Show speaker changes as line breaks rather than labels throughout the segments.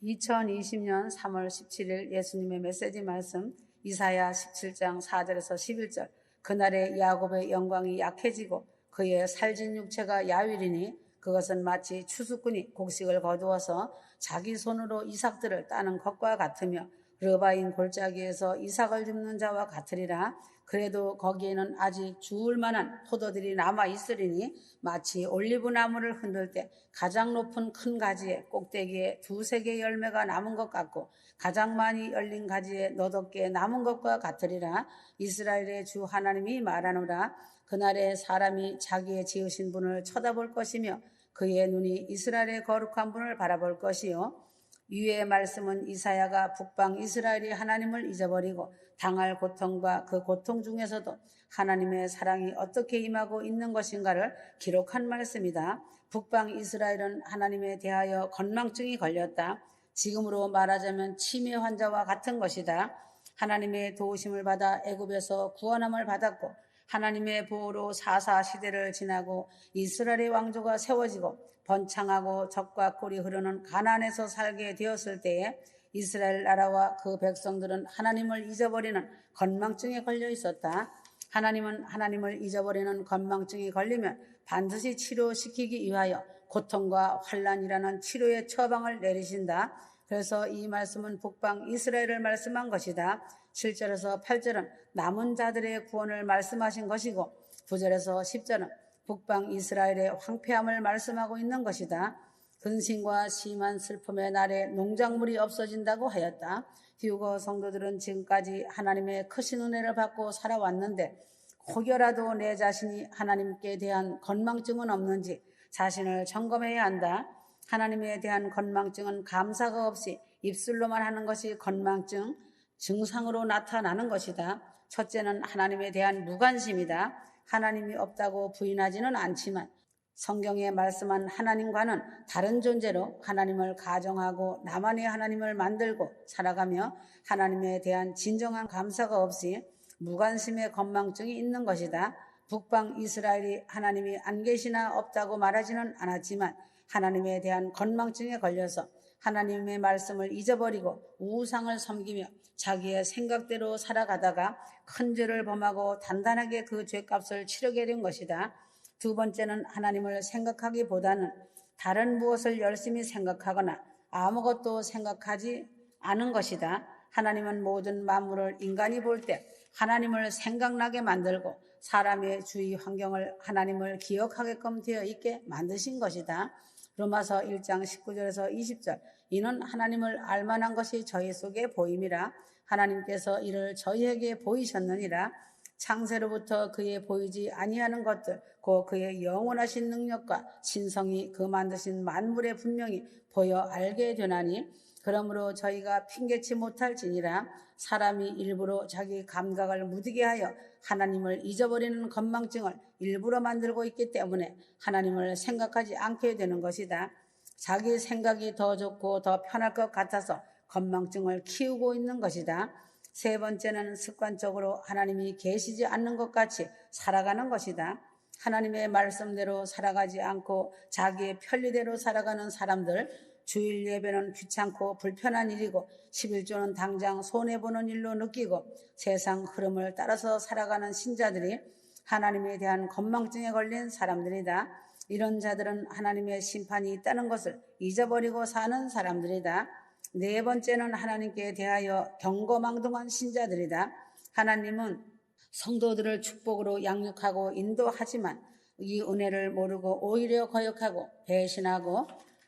2020년 3월 17일 예수님의 메시지 말씀 이사야 17장 4절에서 11절. 그날에 야곱의 영광이 약해지고 그의 살진 육체가 야위리니 그것은 마치 추수꾼이 곡식을 거두어서 자기 손으로 이삭들을 따는 것과 같으며 르바인 골짜기에서 이삭을 줍는 자와 같으리라. 그래도 거기에는 아직 주울 만한 포도들이 남아 있으리니 마치 올리브 나무를 흔들 때 가장 높은 큰 가지에 꼭대기에 두세 개의 열매가 남은 것 같고 가장 많이 열린 가지에 너덟개 남은 것과 같으리라. 이스라엘의 주 하나님이 말하노라. 그날에 사람이 자기의 지으신 분을 쳐다볼 것이며 그의 눈이 이스라엘의 거룩한 분을 바라볼 것이요. 위의 말씀은 이사야가 북방 이스라엘이 하나님을 잊어버리고 당할 고통과 그 고통 중에서도 하나님의 사랑이 어떻게 임하고 있는 것인가를 기록한 말씀이다. 북방 이스라엘은 하나님에 대하여 건망증이 걸렸다. 지금으로 말하자면 치매 환자와 같은 것이다. 하나님의 도우심을 받아 애굽에서 구원함을 받았고 하나님의 보호로 사사 시대를 지나고 이스라엘의 왕조가 세워지고 번창하고 젖과 꿀이 흐르는 가나안에서 살게 되었을 때에 이스라엘 나라와 그 백성들은 하나님을 잊어버리는 건망증에 걸려 있었다. 하나님은 하나님을 잊어버리는 건망증이 걸리면 반드시 치료시키기 위하여 고통과 환난이라는 치료의 처방을 내리신다. 그래서 이 말씀은 북방 이스라엘을 말씀한 것이다. 7절에서 8절은 남은 자들의 구원을 말씀하신 것이고 9절에서 10절은 북방 이스라엘의 황폐함을 말씀하고 있는 것이다. 근심과 심한 슬픔의 날에 농작물이 없어진다고 하였다. 휴거 성도들은 지금까지 하나님의 크신 은혜를 받고 살아왔는데 혹여라도 내 자신이 하나님께 대한 건망증은 없는지 자신을 점검해야 한다. 하나님에 대한 건망증은 감사가 없이 입술로만 하는 것이 건망증 증상으로 나타나는 것이다. 첫째는 하나님에 대한 무관심이다. 하나님이 없다고 부인하지는 않지만 성경에 말씀한 하나님과는 다른 존재로 하나님을 가정하고 나만의 하나님을 만들고 살아가며 하나님에 대한 진정한 감사가 없이 무관심의 건망증이 있는 것이다. 북방 이스라엘이 하나님이 안 계시나 없다고 말하지는 않았지만 하나님에 대한 건망증에 걸려서 하나님의 말씀을 잊어버리고 우상을 섬기며 자기의 생각대로 살아가다가 큰 죄를 범하고 단단하게 그 죄값을 치르게 된 것이다. 두 번째는 하나님을 생각하기보다는 다른 무엇을 열심히 생각하거나 아무것도 생각하지 않은 것이다. 하나님은 모든 만물을 인간이 볼 때 하나님을 생각나게 만들고 사람의 주위 환경을 하나님을 기억하게끔 되어 있게 만드신 것이다. 로마서 1장 19절에서 20절. 이는 하나님을 알만한 것이 저희 속에 보임이라. 하나님께서 이를 저희에게 보이셨느니라. 창세로부터 그의 보이지 아니하는 것들 곧 그의 영원하신 능력과 신성이 그 만드신 만물에 분명히 보여 알게 되나니 그러므로 저희가 핑계치 못할지니라. 사람이 일부러 자기 감각을 무디게 하여 하나님을 잊어버리는 건망증을 일부러 만들고 있기 때문에 하나님을 생각하지 않게 되는 것이다. 자기 생각이 더 좋고 더 편할 것 같아서 건망증을 키우고 있는 것이다. 세 번째는 습관적으로 하나님이 계시지 않는 것 같이 살아가는 것이다. 하나님의 말씀대로 살아가지 않고 자기의 편리대로 살아가는 사람들, 주일 예배는 귀찮고 불편한 일이고 11조는 당장 손해보는 일로 느끼고 세상 흐름을 따라서 살아가는 신자들이 하나님에 대한 건망증에 걸린 사람들이다. 이런 자들은 하나님의 심판이 있다는 것을 잊어버리고 사는 사람들이다. 네 번째는 하나님께 대하여 경거망동한 신자들이다. 하나님은 성도들을 축복으로 양육하고 인도하지만 이 은혜를 모르고 오히려 거역하고 배신하고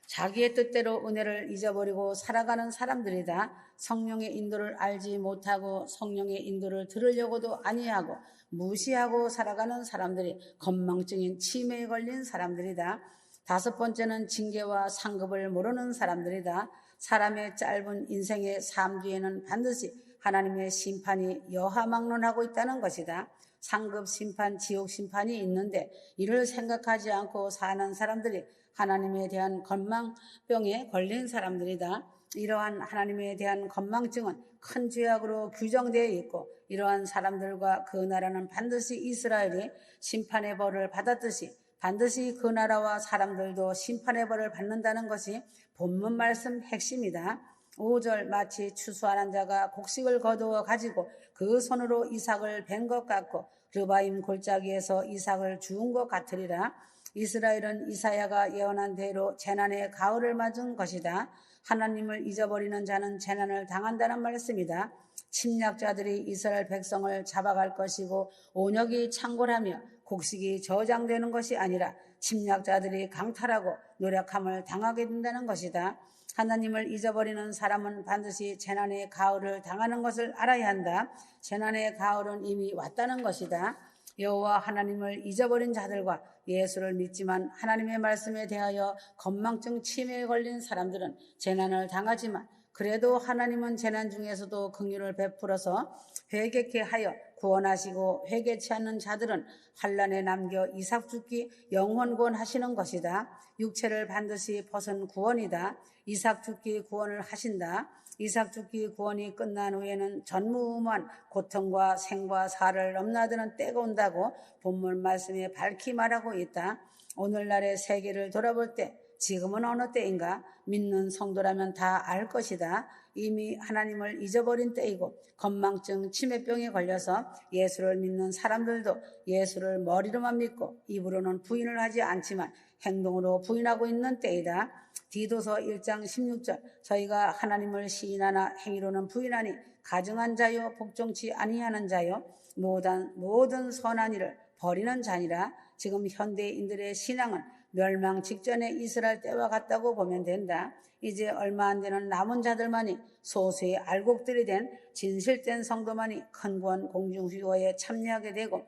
자기의 뜻대로 은혜를 잊어버리고 살아가는 사람들이다. 성령의 인도를 알지 못하고 성령의 인도를 들으려고도 아니하고 무시하고 살아가는 사람들이 건망증인 치매에 걸린 사람들이다. 다섯 번째는 징계와 상급을 모르는 사람들이다. 사람의 짧은 인생의 삶 뒤에는 반드시 하나님의 심판이 여하막론하고 있다는 것이다. 상급 심판, 지옥 심판이 있는데 이를 생각하지 않고 사는 사람들이 하나님에 대한 건망병에 걸린 사람들이다. 이러한 하나님에 대한 건망증은 큰 죄악으로 규정되어 있고 이러한 사람들과 그 나라는 반드시 이스라엘이 심판의 벌을 받았듯이 반드시 그 나라와 사람들도 심판의 벌을 받는다는 것이 본문 말씀 핵심이다. 5절 마치 추수하는 자가 곡식을 거두어 가지고 그 손으로 이삭을 벤 것 같고 르바임 골짜기에서 이삭을 주운 것 같으리라. 이스라엘은 이사야가 예언한 대로 재난의 가을을 맞은 것이다. 하나님을 잊어버리는 자는 재난을 당한다는 말씀이다. 침략자들이 이스라엘 백성을 잡아갈 것이고 온역이 창궐하며 곡식이 저장되는 것이 아니라 침략자들이 강탈하고 노력함을 당하게 된다는 것이다. 하나님을 잊어버리는 사람은 반드시 재난의 가을을 당하는 것을 알아야 한다. 재난의 가을은 이미 왔다는 것이다. 여호와 하나님을 잊어버린 자들과 예수를 믿지만 하나님의 말씀에 대하여 건망증 치매에 걸린 사람들은 재난을 당하지만 그래도 하나님은 재난 중에서도 긍휼을 베풀어서 회개케 하여 구원하시고 회개치 않는 자들은 환난에 남겨 이삭 죽기 영원 구원하시는 것이다. 육체를 반드시 벗은 구원이다. 이삭 죽기 구원을 하신다. 이삭 죽기 구원이 끝난 후에는 전무후무한 고통과 생과 사를 넘나드는 때가 온다고 본문 말씀에 밝히 말하고 있다. 오늘날의 세계를 돌아볼 때 지금은 어느 때인가? 믿는 성도라면 다 알 것이다. 이미 하나님을 잊어버린 때이고 건망증 치매병에 걸려서 예수를 믿는 사람들도 예수를 머리로만 믿고 입으로는 부인을 하지 않지만 행동으로 부인하고 있는 때이다. 디도서 1장 16절 저희가 하나님을 시인하나 행위로는 부인하니 가증한 자요 복종치 아니하는 자요 모든 선한 일을 버리는 자니라. 지금 현대인들의 신앙은 멸망 직전에 이스라엘 때와 같다고 보면 된다. 이제 얼마 안 되는 남은 자들만이 소수의 알곡들이 된 진실된 성도만이 큰 구원 공중휴거에 참여하게 되고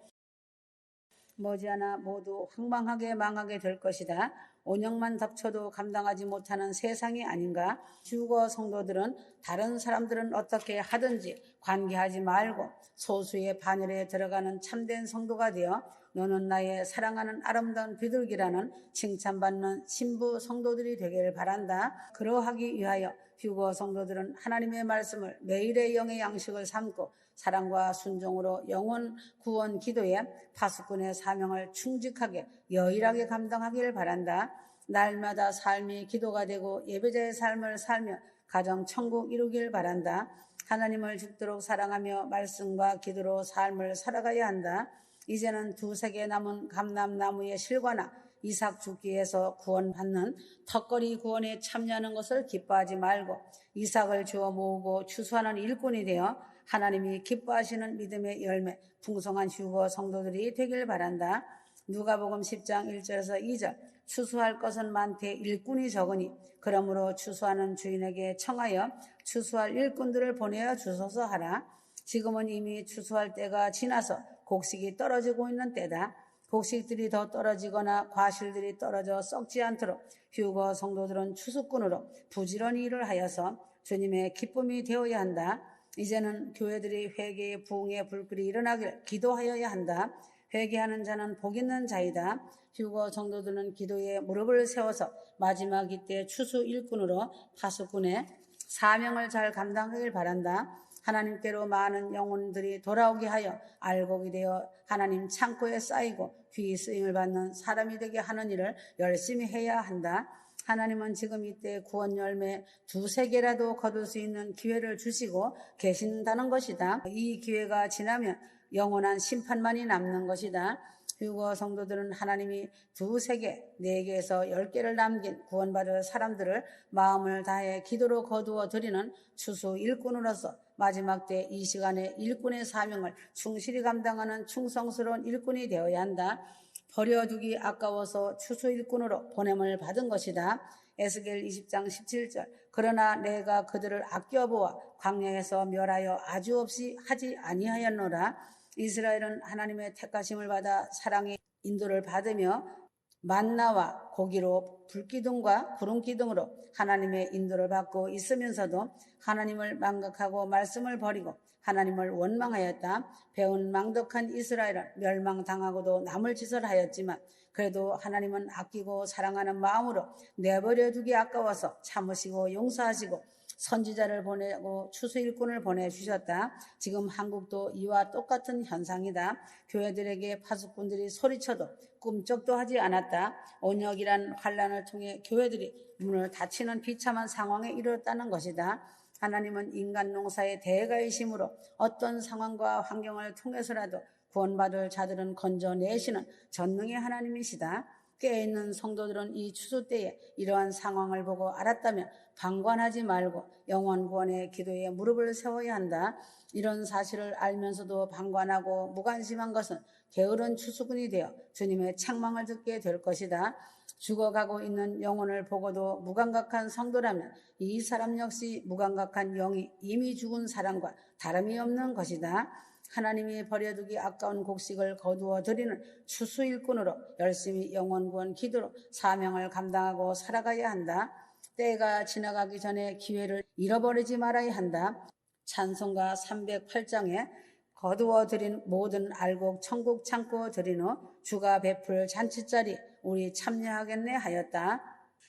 머지않아 모두 황망하게 망하게 될 것이다. 온영만 덮쳐도 감당하지 못하는 세상이 아닌가? 휴거 성도들은 다른 사람들은 어떻게 하든지 관계하지 말고 소수의 반열에 들어가는 참된 성도가 되어 너는 나의 사랑하는 아름다운 비둘기라는 칭찬받는 신부 성도들이 되기를 바란다. 그러하기 위하여 휴거 성도들은 하나님의 말씀을 매일의 영의 양식을 삼고 사랑과 순종으로 영혼 구원 기도에 파수꾼의 사명을 충직하게 여일하게 감당하기를 바란다. 날마다 삶이 기도가 되고 예배자의 삶을 살며 가정 천국 이루길 바란다. 하나님을 죽도록 사랑하며 말씀과 기도로 삶을 살아가야 한다. 이제는 두세 개 남은 감람나무의 실과나 이삭 죽기에서 구원받는 턱걸이 구원에 참여하는 것을 기뻐하지 말고 이삭을 주워 모으고 추수하는 일꾼이 되어 하나님이 기뻐하시는 믿음의 열매 풍성한 휴거 성도들이 되길 바란다. 누가복음 10장 1절에서 2절 추수할 것은 많되 일꾼이 적으니 그러므로 추수하는 주인에게 청하여 추수할 일꾼들을 보내어 주소서 하라. 지금은 이미 추수할 때가 지나서 곡식이 떨어지고 있는 때다. 곡식들이 더 떨어지거나 과실들이 떨어져 썩지 않도록 휴거 성도들은 추수꾼으로 부지런히 일을 하여서 주님의 기쁨이 되어야 한다. 이제는 교회들이 회개의 부흥의 불길이 일어나길 기도하여야 한다. 회개하는 자는 복 있는 자이다. 휴거 성도들은 기도에 무릎을 세워서 마지막 이때 추수 일꾼으로 파수꾼의 사명을 잘 감당하길 바란다. 하나님께로 많은 영혼들이 돌아오게 하여 알곡이 되어 하나님 창고에 쌓이고 귀 쓰임을 받는 사람이 되게 하는 일을 열심히 해야 한다. 하나님은 지금 이때 구원 열매 두세 개라도 거둘 수 있는 기회를 주시고 계신다는 것이다. 이 기회가 지나면 영원한 심판만이 남는 것이다. 휴거 성도들은 하나님이 두세 개, 네 개에서 10개를 남긴 구원받을 사람들을 마음을 다해 기도로 거두어 드리는 추수 일꾼으로서 마지막 때 이 시간에 일꾼의 사명을 충실히 감당하는 충성스러운 일꾼이 되어야 한다. 버려두기 아까워서 추수 일꾼으로 보냄을 받은 것이다. 에스겔 20장 17절 그러나 내가 그들을 아껴보아 광야에서 멸하여 아주 없이 하지 아니하였노라. 이스라엘은 하나님의 택하심을 받아 사랑의 인도를 받으며 만나와 고기로 불기둥과 구름기둥으로 하나님의 인도를 받고 있으면서도 하나님을 망각하고 말씀을 버리고 하나님을 원망하였다. 배운 망덕한 이스라엘은 멸망당하고도 남을 짓을 하였지만 그래도 하나님은 아끼고 사랑하는 마음으로 내버려 두기 아까워서 참으시고 용서하시고 선지자를 보내고 추수 일꾼을 보내주셨다. 지금 한국도 이와 똑같은 현상이다. 교회들에게 파수꾼들이 소리쳐도 꿈쩍도 하지 않았다. 온역이란 환란을 통해 교회들이 문을 닫히는 비참한 상황에 이르렀다는 것이다. 하나님은 인간 농사의 대가이심으로 어떤 상황과 환경을 통해서라도 구원받을 자들은 건져내시는 전능의 하나님이시다. 깨어있는 성도들은 이 추수 때에 이러한 상황을 보고 알았다면 방관하지 말고 영원 구원의 기도에 무릎을 세워야 한다. 이런 사실을 알면서도 방관하고 무관심한 것은 게으른 추수꾼이 되어 주님의 책망을 듣게 될 것이다. 죽어가고 있는 영혼을 보고도 무감각한 성도라면 이 사람 역시 무감각한 영이 이미 죽은 사람과 다름이 없는 것이다. 하나님이 버려두기 아까운 곡식을 거두어 드리는 추수 일꾼으로 열심히 영혼 구원 기도로 사명을 감당하고 살아가야 한다. 때가 지나가기 전에 기회를 잃어버리지 말아야 한다. 찬송가 308장에 거두어 드린 모든 알곡 천국 창고 드린 후 주가 베풀 잔치자리 우리 참여하겠네 하였다.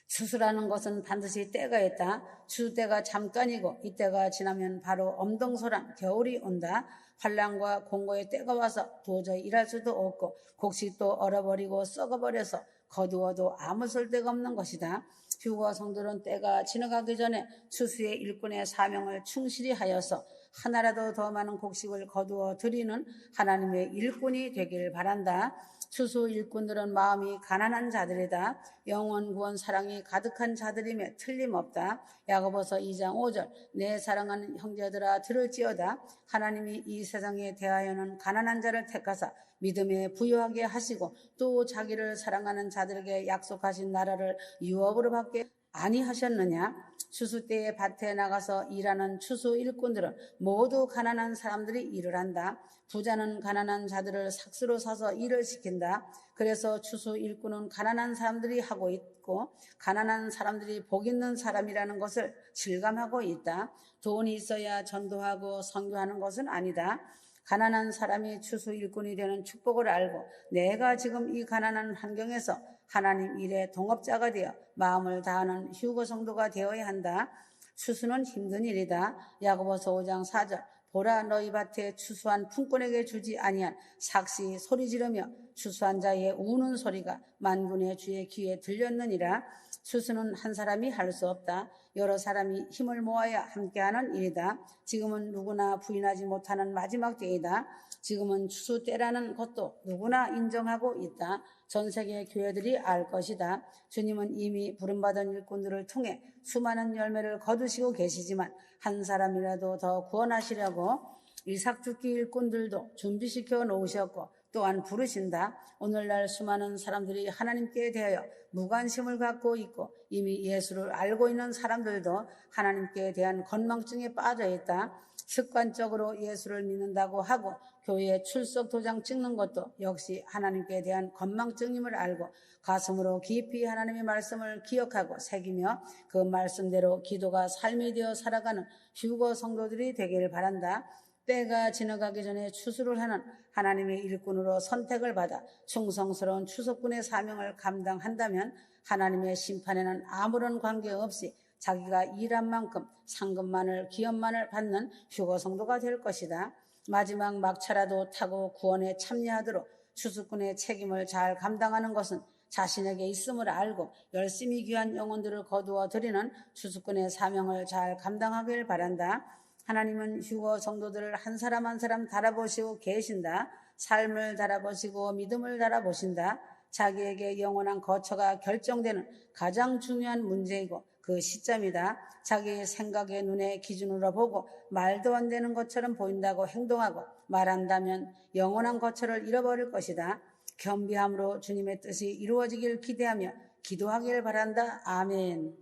추수라는 것은 반드시 때가 있다. 추수 때가 잠깐이고 이 때가 지나면 바로 엄동설한 겨울이 온다. 환란과 공고의 때가 와서 도저히 일할 수도 없고 곡식도 얼어버리고 썩어버려서 거두어도 아무 쓸데가 없는 것이다. 휴거 성도는 때가 지나가기 전에 추수의 일꾼의 사명을 충실히 하여서 하나라도 더 많은 곡식을 거두어 드리는 하나님의 일꾼이 되길 바란다. 추수 일꾼들은 마음이 가난한 자들이다. 영원 구원 사랑이 가득한 자들임에 틀림없다. 야고보서 2장 5절 내 사랑하는 형제들아 들을지어다. 하나님이 이 세상에 대하여는 가난한 자를 택하사 믿음에 부유하게 하시고 또 자기를 사랑하는 자들에게 약속하신 나라를 유업으로 받게 아니하셨느냐? 추수 때에 밭에 나가서 일하는 추수 일꾼들은 모두 가난한 사람들이 일을 한다. 부자는 가난한 자들을 삭스로 사서 일을 시킨다. 그래서 추수 일꾼은 가난한 사람들이 하고 있고 가난한 사람들이 복 있는 사람이라는 것을 실감하고 있다. 돈이 있어야 전도하고 선교하는 것은 아니다. 가난한 사람이 추수 일꾼이 되는 축복을 알고 내가 지금 이 가난한 환경에서 하나님 일의 동업자가 되어 마음을 다하는 휴거 성도가 되어야 한다. 추수는 힘든 일이다. 야고보서 5장 4절 보라 너희 밭에 추수한 품꾼에게 주지 아니한 삭시 소리 지르며 추수한 자의 우는 소리가 만군의 주의 귀에 들렸느니라. 추수는 한 사람이 할 수 없다. 여러 사람이 힘을 모아야 함께하는 일이다. 지금은 누구나 부인하지 못하는 마지막 때이다. 지금은 추수 때라는 것도 누구나 인정하고 있다. 전 세계 교회들이 알 것이다. 주님은 이미 부름받은 일꾼들을 통해 수많은 열매를 거두시고 계시지만 한 사람이라도 더 구원하시려고 일삭죽기 일꾼들도 준비시켜 놓으셨고 또한 부르신다. 오늘날 수많은 사람들이 하나님께 대하여 무관심을 갖고 있고 이미 예수를 알고 있는 사람들도 하나님께 대한 건망증에 빠져 있다. 습관적으로 예수를 믿는다고 하고 교회에 출석 도장 찍는 것도 역시 하나님께 대한 건망증임을 알고 가슴으로 깊이 하나님의 말씀을 기억하고 새기며 그 말씀대로 기도가 삶이 되어 살아가는 휴거 성도들이 되기를 바란다. 때가 지나가기 전에 추수를 하는 하나님의 일꾼으로 선택을 받아 충성스러운 추석군의 사명을 감당한다면 하나님의 심판에는 아무런 관계없이 자기가 일한 만큼 상급만을 기업만을 받는 휴거 성도가 될 것이다. 마지막 막차라도 타고 구원에 참여하도록 추수꾼의 책임을 잘 감당하는 것은 자신에게 있음을 알고 열심히 귀한 영혼들을 거두어 드리는 추수꾼의 사명을 잘 감당하길 바란다. 하나님은 휴거 성도들을 한 사람 한 사람 달아보시고 계신다. 삶을 달아보시고 믿음을 달아보신다. 자기에게 영원한 거처가 결정되는 가장 중요한 문제이고 그 시점이다. 자기의 생각의 눈에 기준으로 보고 말도 안 되는 것처럼 보인다고 행동하고 말한다면 영원한 거처를 잃어버릴 것이다. 겸비함으로 주님의 뜻이 이루어지길 기대하며 기도하길 바란다. 아멘.